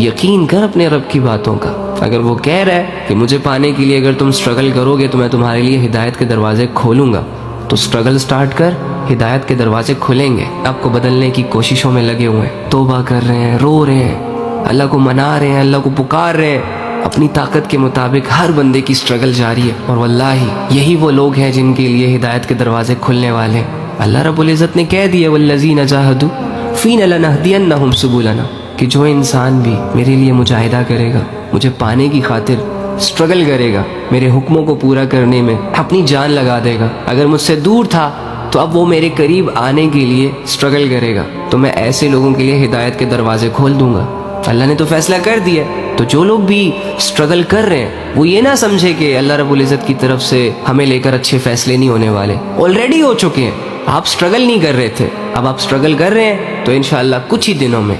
یقین کر اپنے رب کی باتوں کا. اگر وہ کہہ رہا ہے کہ مجھے پانے کے لیے اگر تم سٹرگل کرو گے تو میں تمہارے لیے ہدایت کے دروازے کھولوں گا، تو سٹرگل سٹارٹ کر، ہدایت کے دروازے کھلیں گے. آپ کو بدلنے کی کوششوں میں لگے ہوئے ہیں، توبہ کر رہے ہیں، رو رہے ہیں، اللہ کو منا رہے ہیں، اللہ کو پکار رہے ہیں. اپنی طاقت کے مطابق ہر بندے کی سٹرگل جاری ہے، اور واللہ یہی وہ لوگ ہیں جن کے لیے ہدایت کے دروازے کھلنے والے ہیں. اللہ رب العزت نے کہہ دیا والذین جاہدوا فینا لنہدینہم سبلنا، کہ جو انسان بھی میرے لیے مجاہدہ کرے گا، مجھے پانے کی خاطر سٹرگل کرے گا، میرے حکموں کو پورا کرنے میں اپنی جان لگا دے گا، اگر مجھ سے دور تھا تو اب وہ میرے قریب آنے کے لیے سٹرگل کرے گا، تو میں ایسے لوگوں کے لیے ہدایت کے دروازے کھول دوں گا. اللہ نے تو فیصلہ کر دیا. تو جو لوگ بھی سٹرگل کر رہے ہیں وہ یہ نہ سمجھے کہ اللہ رب العزت کی طرف سے ہمیں لے کر اچھے فیصلے نہیں ہونے والے، آلریڈی ہو چکے ہیں. آپ سٹرگل نہیں کر رہے تھے، اب آپ سٹرگل کر رہے ہیں تو انشاءاللہ کچھ ہی دنوں میں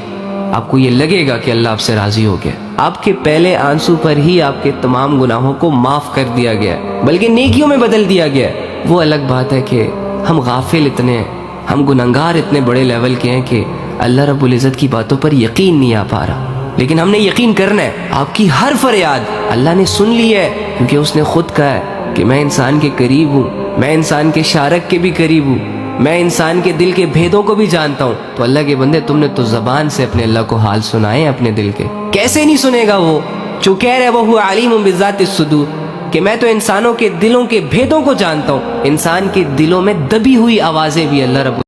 آپ کو یہ لگے گا کہ اللہ آپ سے راضی ہو گیا. آپ کے پہلے آنسو پر ہی آپ کے تمام گناہوں کو معاف کر دیا گیا ہے، بلکہ نیکیوں میں بدل دیا گیا ہے. وہ الگ بات ہے کہ ہم غافل اتنے ہیں، ہم گنہگار اتنے بڑے لیول کے ہیں کہ اللہ رب العزت کی باتوں پر یقین نہیں آ پا رہا. لیکن ہم نے یقین کرنا ہے. آپ کی ہر فریاد اللہ نے سن لی ہے، کیونکہ اس نے خود کہا ہے کہ میں انسان کے قریب ہوں، میں انسان کے شارک کے بھی قریب ہوں، میں انسان کے دل کے بھیدوں کو بھی جانتا ہوں. تو اللہ کے بندے تم نے تو زبان سے اپنے اللہ کو حال سنائے اپنے دل کے. کیسے نہیں سنے گا وہ جو کہہ رہے وہ علیم بذات الصدور، کہ میں تو انسانوں کے دلوں کے بھیدوں کو جانتا ہوں. انسان کے دلوں میں دبی ہوئی آوازیں بھی اللہ رب